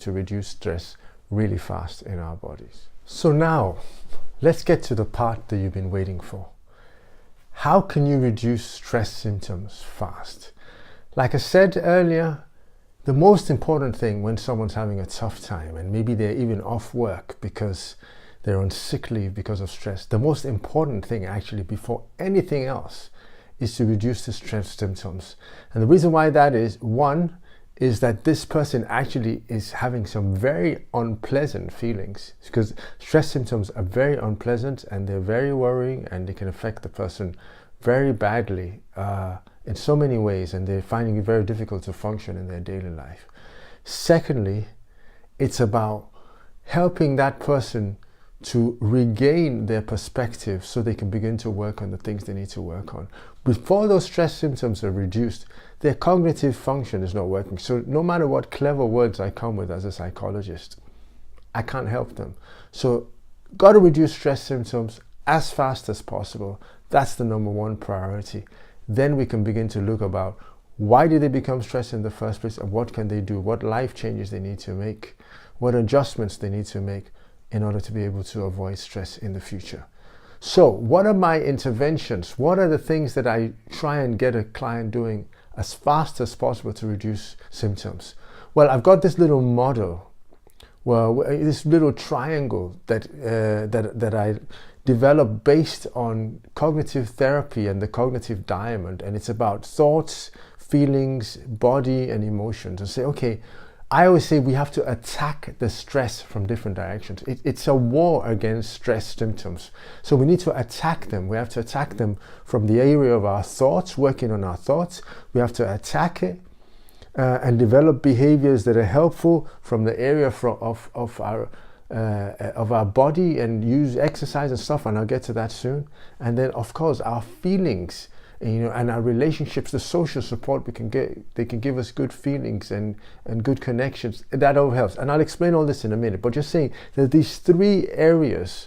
to reduce stress really fast in our bodies. So now, let's get to the part that you've been waiting for. How can you reduce stress symptoms fast? Like I said earlier, the most important thing when someone's having a tough time and maybe they're even off work because they're on sick leave because of stress, the most important thing actually before anything else is to reduce the stress symptoms. And the reason why that is, one, is that this person actually is having some very unpleasant feelings, because stress symptoms are very unpleasant and they're very worrying and they can affect the person very badly in so many ways, and they're finding it very difficult to function in their daily life. Secondly, it's about helping that person to regain their perspective so they can begin to work on the things they need to work on. Before those stress symptoms are reduced, their cognitive function is not working. So no matter what clever words I come with as a psychologist, I can't help them. So got to reduce stress symptoms as fast as possible. That's the number one priority. Then we can begin to look about why did they become stressed in the first place and what can they do, what life changes they need to make, what adjustments they need to make in order to be able to avoid stress in the future. So what are my interventions? What are the things that I try and get a client doing as fast as possible to reduce symptoms? Well, I've got this little model, this little triangle that I developed based on cognitive therapy and the cognitive diamond, and it's about thoughts, feelings, body, and emotions. And say, okay, I always say we have to attack the stress from different directions. It's a war against stress symptoms. So we need to attack them. We have to attack them from the area of our thoughts, working on our thoughts. We have to attack it and develop behaviors that are helpful from the area of our body, and use exercise and stuff, and I'll get to that soon. And then of course our feelings, and our relationships, the social support we can get, they can give us good feelings and good connections. That all helps. And I'll explain all this in a minute, but just saying that these three areas,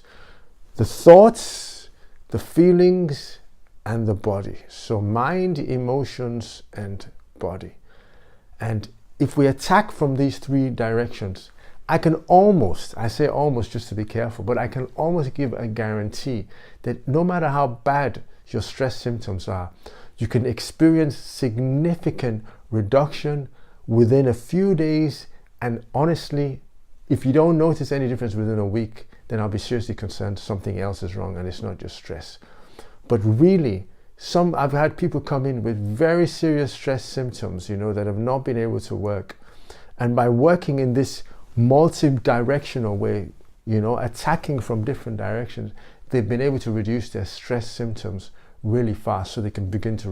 the thoughts, the feelings, and the body. So mind, emotions, and body. And if we attack from these three directions, I can almost, I say almost just to be careful, but I can almost give a guarantee that no matter how bad your stress symptoms are, you can experience significant reduction within a few days. And honestly, if you don't notice any difference within a week, then I'll be seriously concerned something else is wrong and it's not just stress. But really, I've had people come in with very serious stress symptoms, that have not been able to work. And by working in this multi-directional way, attacking from different directions, they've been able to reduce their stress symptoms really fast so they can begin to